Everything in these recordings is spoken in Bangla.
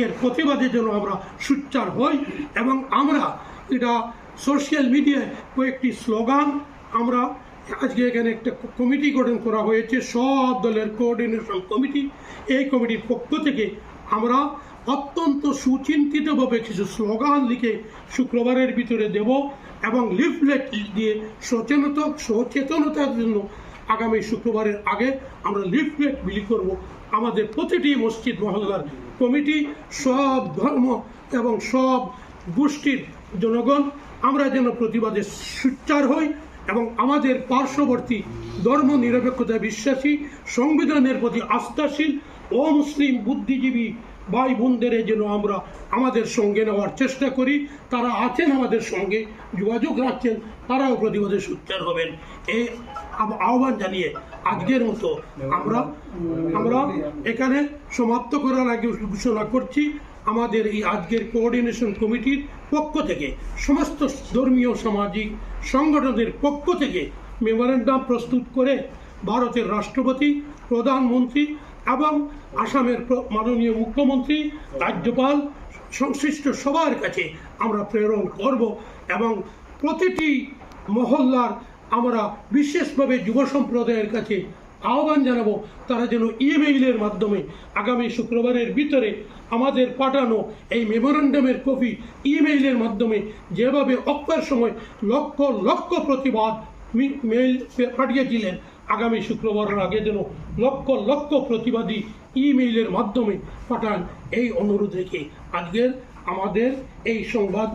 এর প্রতিবাদে যেন আমরা সোচ্চার হই। এবং আমরা এটা সোশ্যাল মিডিয়ায় কয়েকটি স্লোগান আমরা আজকে এখানে একটা কমিটি গঠন করা হয়েছে, সব দলের কোঅর্ডিনেশন কমিটি। এই কমিটির পক্ষ থেকে আমরা অত্যন্ত সুচিন্তিতভাবে কিছু স্লোগান লিখে শুক্রবারের ভিতরে দেব এবং লিফলেট দিয়ে সচেতনতার জন্য আগামী শুক্রবারের আগে আমরা লিফলেট বিলি করব। আমাদের প্রতিটি মসজিদ মহল্লার কমিটি, সব ধর্ম এবং সব গোষ্ঠীর জনগণ আমরা যেন প্রতিবাদে সোচ্চার হই এবং আমাদের পার্শ্ববর্তী ধর্ম নিরপেক্ষতা বিশ্বাসী, সংবিধানের প্রতি আস্থাশীল ও মুসলিম বুদ্ধিজীবী ভাই বোনদের যেন আমরা আমাদের সঙ্গে নেওয়ার চেষ্টা করি। তারা আছেন আমাদের সঙ্গে, যোগাযোগ রাখছেন, তারাও প্রতিবাদে সোচ্চার হবেন। এই আহ্বান জানিয়ে আজকের মতো আমরা এখানে সমাপ্ত করার আগে ঘোষণা করছি, আমাদের এই আজকের কোঅর্ডিনেশন কমিটির পক্ষ থেকে সমস্ত ধর্মীয় সামাজিক সংগঠনের পক্ষ থেকে মেমোরেন্ডাম প্রস্তুত করে ভারতের রাষ্ট্রপতি, প্রধানমন্ত্রী এবং আসামের মাননীয় মুখ্যমন্ত্রী, রাজ্যপাল, সংশ্লিষ্ট সবার কাছে আমরা প্রেরণ করব এবং প্রতিটি মহল্লার আমরা বিশেষভাবে যুব সম্প্রদায়ের কাছে আহ্বান জানাবো, তারা যেন ইমেইলের মাধ্যমে আগামী শুক্রবারের ভিতরে আমাদের পাঠানো এই মেমোরেন্ডামের কপি ইমেইলের মাধ্যমে, যেভাবে অক্ষয়ের সময় লক্ষ লক্ষ প্রতিবাদ মেইল পাঠিয়েছিলেন, আগামী শুক্রবারের আগে যেন লক্ষ লক্ষ প্রতিবাদী ইমেইলের মাধ্যমে পাঠান, এই অনুরোধ রেখে আজকের আমাদের এই সংবাদ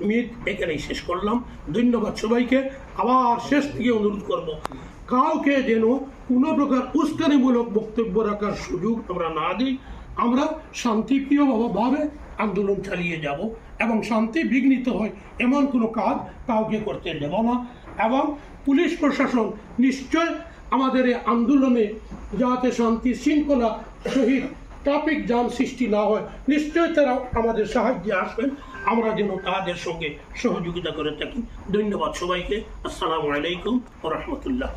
মিট এখানেই শেষ করলাম। ধন্যবাদ সবাইকে। আবার শেষ থেকে অনুরোধ করব, কাউকে যেন কোনো প্রকার উস্কানিমূলক বক্তব্য রাখার সুযোগ আমরা না দিই। আমরা শান্তিপ্রিয়ভাবে আন্দোলন চালিয়ে যাব এবং শান্তি বিঘ্নিত হয় এমন কোনো কাজ কাউকে করতে দেব না। এবং পুলিশ প্রশাসন নিশ্চয় আমাদের এই আন্দোলনে যাতে শান্তি শৃঙ্খলা সহিত ট্রাফিক জ্যাম সৃষ্টি না হয়, নিশ্চয় তারা আমাদের সাহায্যে আসবেন, আমরা যেন তাদের সঙ্গে সহযোগিতা করে থাকি। ধন্যবাদ সবাইকে। আসসালামু আলাইকুম ওয়া রাহমাতুল্লাহ।